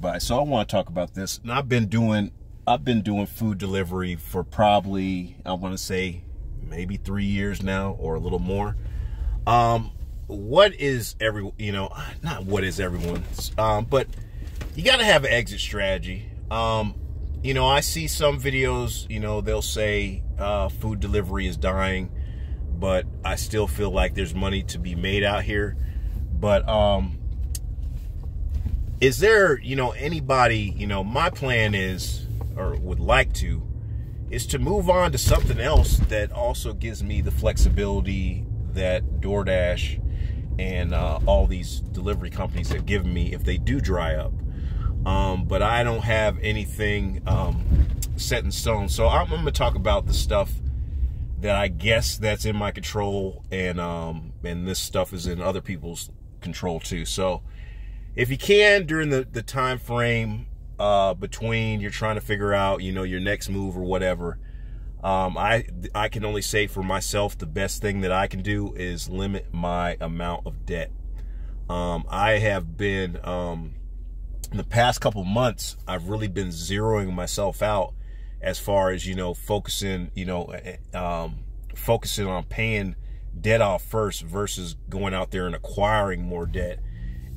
everybody. So I want to talk about this. And I've been doing food delivery for probably, I want to say maybe 3 years now or a little more. What is not what is everyone's, but you got to have an exit strategy. I see some videos, they'll say food delivery is dying, but I still feel like there's money to be made out here. But is there, anybody, my plan is, or would like to, is to move on to something else that also gives me the flexibility that DoorDash and all these delivery companies have given me if they do dry up. But I don't have anything set in stone. So I'm going to talk about the stuff that I guess that's in my control, and this stuff is in other people's control too. So if you can, during the time frame between you're trying to figure out, your next move or whatever, I can only say for myself, the best thing that I can do is limit my amount of debt. I have been, in the past couple months, I've really been zeroing myself out as far as, focusing on paying debt off first versus going out there and acquiring more debt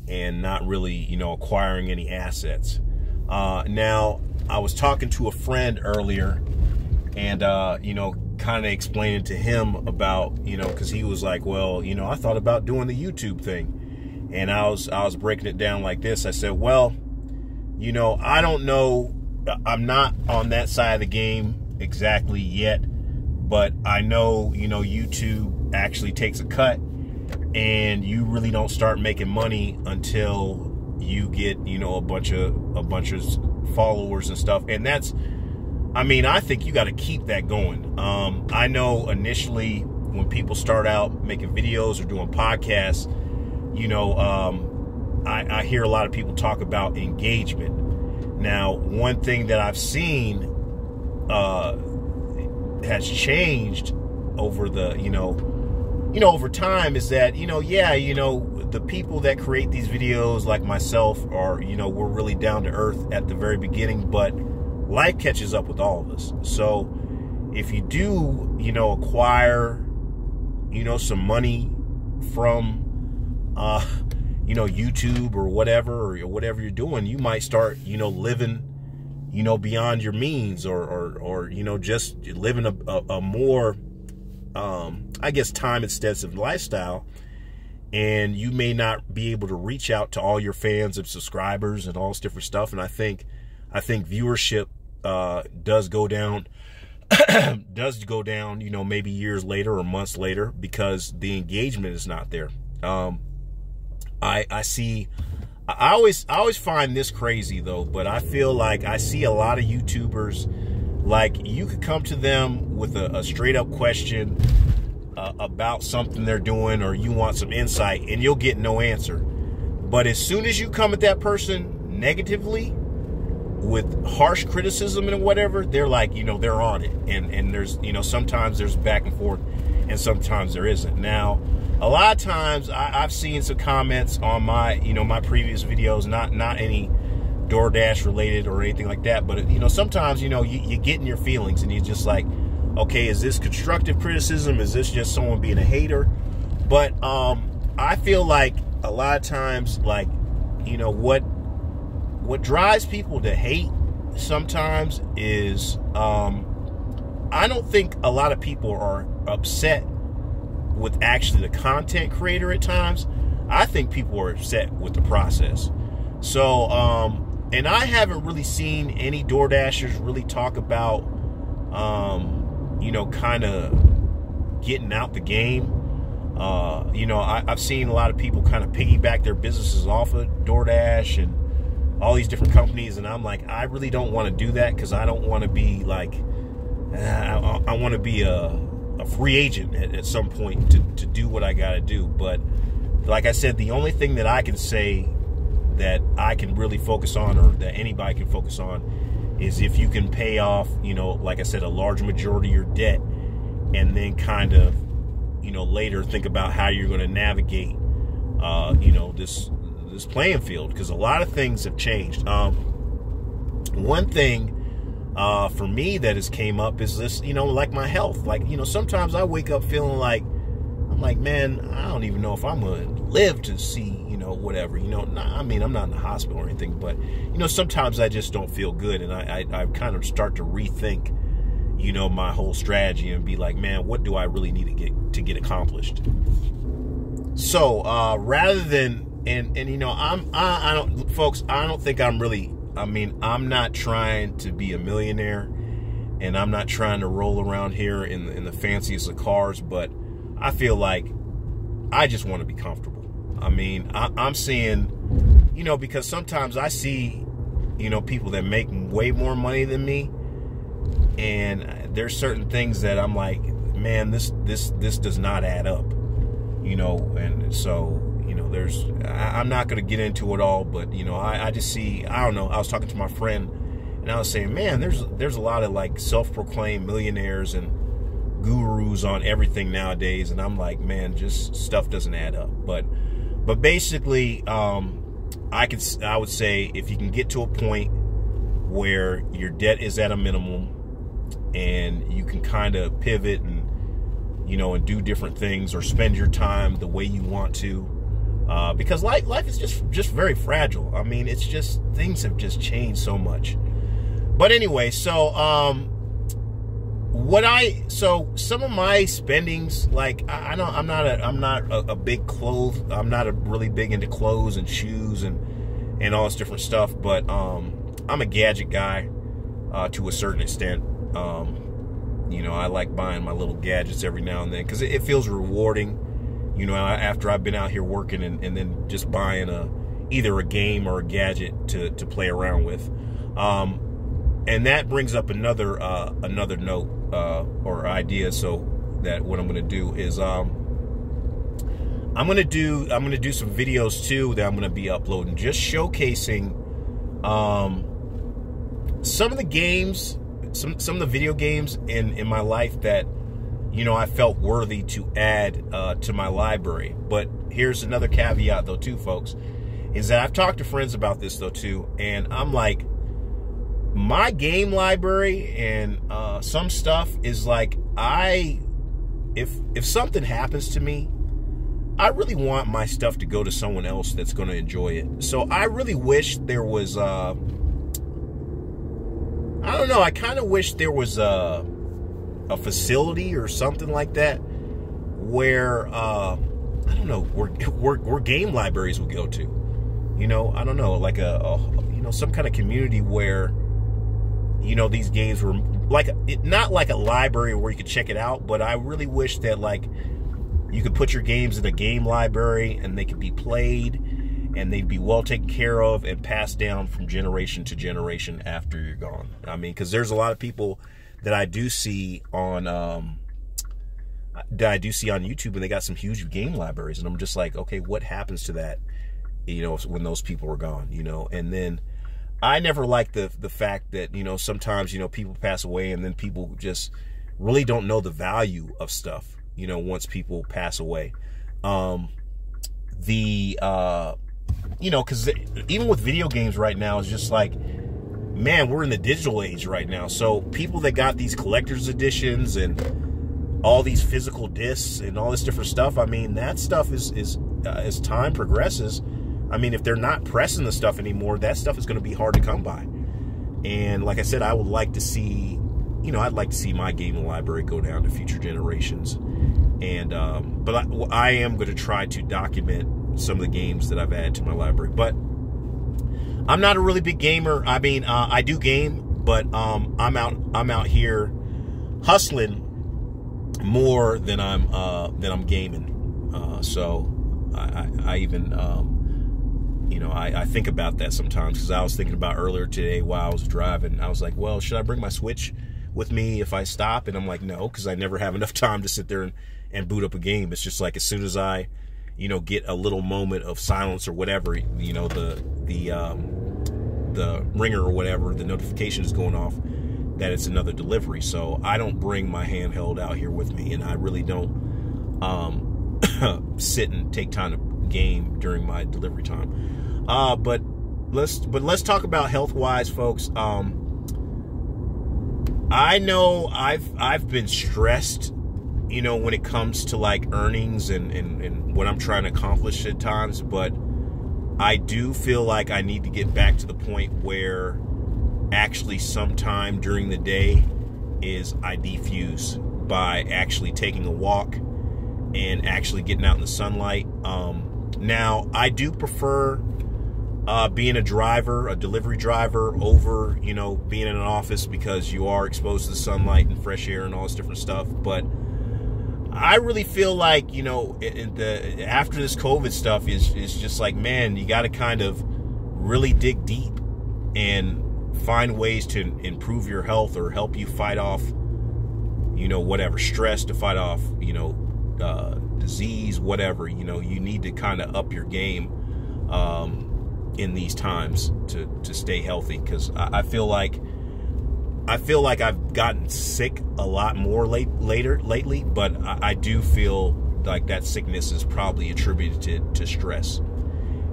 and not really, acquiring any assets. Now, I was talking to a friend earlier and, kind of explaining to him about, because he was like, well, I thought about doing the YouTube thing. And I was breaking it down like this. I said, well, I don't know. I'm not on that side of the game exactly yet, but I know, YouTube actually takes a cut, and you really don't start making money until you get, a bunch of followers and stuff. And that's, I think you got to keep that going. I know initially when people start out making videos or doing podcasts, I hear a lot of people talk about engagement. Now, one thing that I've seen has changed over the, over time is that, the people that create these videos like myself are, we're really down to earth at the very beginning, but life catches up with all of us. So if you do, acquire, some money from, YouTube or whatever you're doing, you might start, living, beyond your means or just living a more, I guess, time extensive lifestyle. And you may not be able to reach out to all your fans and subscribers and all this different stuff. And I think viewership, does go down, maybe years later or months later because the engagement is not there. I always find this crazy though, but I feel like I see a lot of YouTubers, like you could come to them with a straight up question about something they're doing, or you want some insight, and you'll get no answer. But as soon as you come at that person negatively with harsh criticism and whatever, they're like, they're on it. And there's, sometimes there's back and forth and sometimes there isn't. Now, a lot of times I've seen some comments on my, my previous videos, not any DoorDash related or anything like that. But, sometimes, you get in your feelings and you're just like, okay, is this constructive criticism? Is this just someone being a hater? But I feel like a lot of times, like, what drives people to hate sometimes is I don't think a lot of people are upset with actually the content creator at times. I think people are upset with the process. So, and I haven't really seen any DoorDashers really talk about, kind of getting out the game. I've seen a lot of people kind of piggyback their businesses off of DoorDash and all these different companies, and I'm like, I really don't want to do that because I don't want to be like, I want to be a free agent at some point to do what I got to do. But like I said, the only thing that I can say that I can really focus on, or that anybody can focus on, is if you can pay off, like I said, a large majority of your debt, and then kind of, later think about how you're going to navigate, this playing field, because a lot of things have changed. One thing for me that has came up is this, like my health. Like, sometimes I wake up feeling like, I'm like, man, I don't even know if I'm going to live to see, whatever, I mean, I'm not in the hospital or anything, but, sometimes I just don't feel good. And I kind of start to rethink, my whole strategy and be like, man, what do I really need to get accomplished? So, rather than, I don't, folks, I don't think I'm really, I'm not trying to be a millionaire, and I'm not trying to roll around here in the fanciest of cars, but I feel like I just want to be comfortable. I'm seeing, because sometimes I see, people that make way more money than me, and there's certain things that I'm like, man, this does not add up, and so, I'm not going to get into it all, but, I just see, I don't know, I was talking to my friend, and I was saying, man, there's a lot of, like, self-proclaimed millionaires and gurus on everything nowadays, and I'm like, man, just stuff doesn't add up. But basically, I would say, if you can get to a point where your debt is at a minimum, and you can kind of pivot and, and do different things, or spend your time the way you want to, because life is just very fragile. It's just, things have just changed so much. But anyway, so some of my spendings, like, I'm not a big I'm not really big into clothes and shoes and all this different stuff, but I'm a gadget guy to a certain extent. I like buying my little gadgets every now and then, because it feels rewarding, after I've been out here working, and then just buying either a game or a gadget to play around with. And that brings up another note or idea. So that what I'm going to do is I'm going to do some videos too that I'm going to be uploading, just showcasing some of the games, some of the video games in my life that I felt worthy to add to my library. But here's another caveat though too, folks, is that I've talked to friends about this though too, and I'm like, my game library and some stuff is like, if something happens to me, I really want my stuff to go to someone else that's going to enjoy it. So I really wish there was I don't know, I kind of wish there was a facility or something like that where I don't know, where game libraries would go to. I don't know, like some kind of community where these games were like, not like a library where you could check it out, but I really wish that, like, you could put your games in a game library and they could be played and they'd be well taken care of and passed down from generation to generation after you're gone. Because there's a lot of people that I do see on YouTube, and they got some huge game libraries, and I'm just like, okay, what happens to that, when those people are gone, and then I never liked the fact that, sometimes, people pass away and then people just really don't know the value of stuff, once people pass away. Because even with video games right now, it's just like, man, we're in the digital age right now. So people that got these collector's editions and all these physical discs and all this different stuff, that stuff is as time progresses, if they're not pressing the stuff anymore, that stuff is going to be hard to come by. And like I said, I would like to see, I'd like to see my gaming library go down to future generations. And but I am going to try to document some of the games that I've added to my library. But I'm not a really big gamer. I do game, but I'm out here hustling more than I'm gaming. So I even I think about that sometimes, because I was thinking about earlier today while I was driving. I was like, well, should I bring my Switch with me if I stop? And I'm like, no, because I never have enough time to sit there and boot up a game. It's just like, as soon as I, get a little moment of silence or whatever, the ringer or whatever, the notification is going off, that it's another delivery. So I don't bring my handheld out here with me, and I really don't sit and take time to game during my delivery time. But let's talk about health-wise, folks. I know I've been stressed, you know, when it comes to like earnings and what I'm trying to accomplish at times, but I do feel like I need to get back to the point where actually sometime during the day is I defuse by actually taking a walk and actually getting out in the sunlight. Now, I do prefer being a driver, a delivery driver, over, you know, being in an office, because you are exposed to the sunlight and fresh air and all this different stuff. But I really feel like, you know, after this COVID stuff is just like, man, you got to kind of really dig deep and find ways to improve your health or help you fight off, you know, whatever, stress, to fight off, you know, disease, whatever. You know, you need to kind of up your game in these times to stay healthy, because I feel like I've gotten sick a lot more lately, but I do feel like that sickness is probably attributed to stress,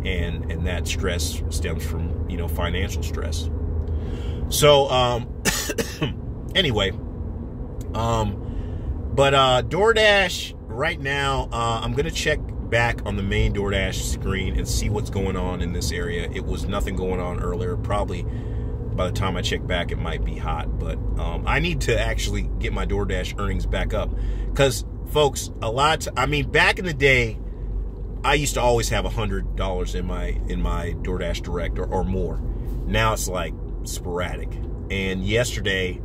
and that stress stems from, you know, financial stress. So anyway, but DoorDash right now, I'm gonna check back on the main DoorDash screen and see what's going on in this area. It was nothing going on earlier. Probably by the time I check back, it might be hot, but I need to actually get my DoorDash earnings back up, because folks, I mean, back in the day, I used to always have $100 in my DoorDash Direct or more. Now it's like sporadic. And yesterday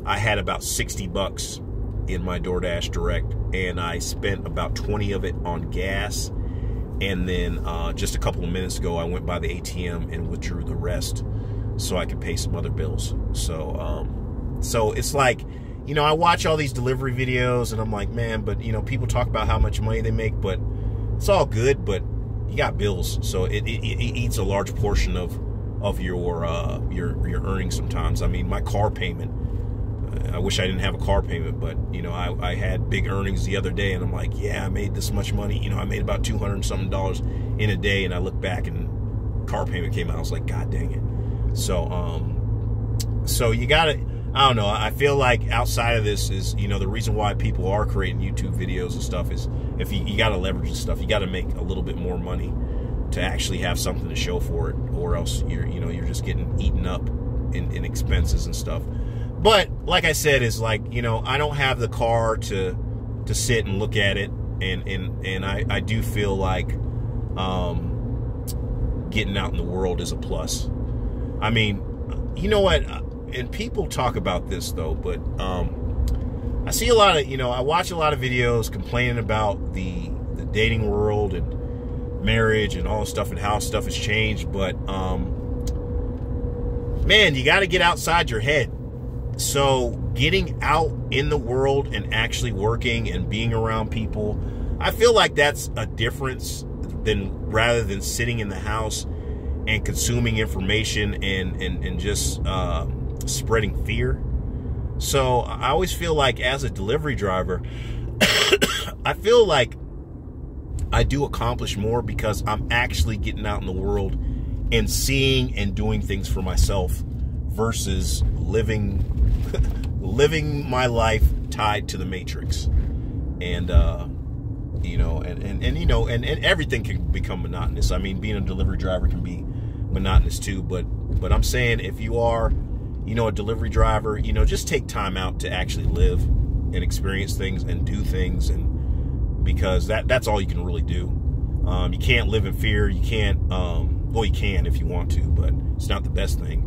I had about $60 in my DoorDash Direct, and I spent about 20 of it on gas. And then just a couple of minutes ago, I went by the ATM and withdrew the rest so I could pay some other bills. So so it's like, you know, I watch all these delivery videos and I'm like, man, but, you know, people talk about how much money they make, but it's all good, but you got bills. So it eats a large portion of your earnings sometimes. I mean, my car payment, I wish I didn't have a car payment, but, you know, I had big earnings the other day, and I'm like, yeah, I made this much money. You know, I made about $200 and something in a day, and I look back and car payment came out. I was like, God dang it. So you gotta, I don't know, I feel like outside of this is, you know, the reason why people are creating YouTube videos and stuff is if you gotta leverage this stuff, you gotta make a little bit more money to actually have something to show for it, or else you're just getting eaten up in expenses and stuff. But like I said, is like, you know, I don't have the car to sit and look at it, and I do feel like getting out in the world is a plus. I mean, you know what, and people talk about this though, but I see a lot of, you know, I watch a lot of videos complaining about the dating world and marriage and all this stuff and how stuff has changed, but man, you got to get outside your head. So getting out in the world and actually working and being around people, I feel like that's a difference rather than sitting in the house and consuming information and just spreading fear. So I always feel like as a delivery driver, I feel like I do accomplish more because I'm actually getting out in the world and seeing and doing things for myself versus living my life tied to the Matrix. And you know, and everything can become monotonous. I mean, being a delivery driver can be monotonous too, but I'm saying if you are, you know, a delivery driver, you know, just take time out to actually live and experience things and do things, and because that's all you can really do. You can't live in fear. You can't, well, you can if you want to, but it's not the best thing.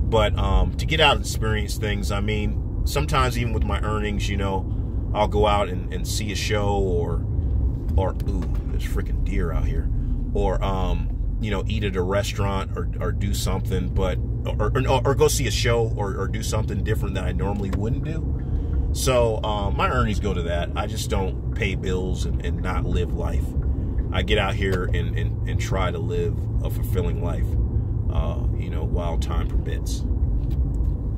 But to get out and experience things, I mean, sometimes even with my earnings, you know, I'll go out and see a show, or ooh, there's freaking deer out here, or you know, eat at a restaurant or do something, but or go see a show or do something different that I normally wouldn't do. So my earnings go to that. I just don't pay bills and not live life. I get out here and try to live a fulfilling life, you know, while time permits.